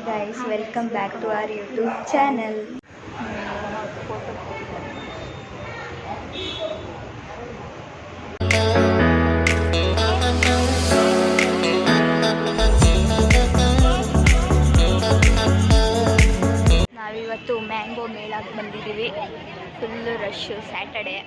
guys, welcome back to our YouTube channel. ನಾವಿವತ್ತು mango ಮೇಳಕ್ಕೆ ಬಂದಿದ್ದೀವಿ. Full rush Saturday.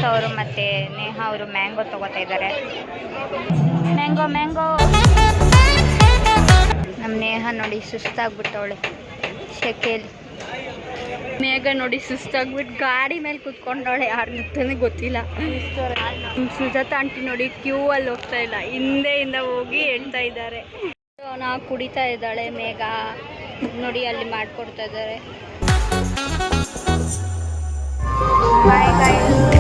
ಅವರು ಮತ್ತೆ ನೇಹಾ ಅವರು ಮ್ಯಾಂಗೋ ತಗೋತಾ ಇದ್ದಾರೆ. ಮ್ಯಾಂಗೋ ನಮ್ಮ ನೇಹಾ ನೋಡಿ ಸುಸ್ತಾಗ್ಬಿಟ್ಟವಳೆ ಶೆಕೆಲಿ. ಮೇಘ ನೋಡಿ ಸುಸ್ತಾಗ್ಬಿಟ್ಟು ಗಾಡಿ ಮೇಲೆ ಕುತ್ಕೊಂಡವಳೆ. ಯಾರು ನಿಂತಾನೆ ಗೊತ್ತಿಲ್ಲ. ಸುಜಾತ ಆಂಟಿ ನೋಡಿ ಕ್ಯೂ ಅಲ್ಲಿ ಹೋಗ್ತಾ ಇಲ್ಲ, ಹಿಂದೆಯಿಂದ ಹೋಗಿ ಹೇಳ್ತಾ ಇದ್ದಾರೆ. ನಾವು ಕುಡಿತಾ ಇದ್ದಾಳೆ. ಮೇಘ ನೋಡಿ ಅಲ್ಲಿ ಮಾಡ್ಕೊಡ್ತಾ ಇದ್ದಾರೆ. Bye guys.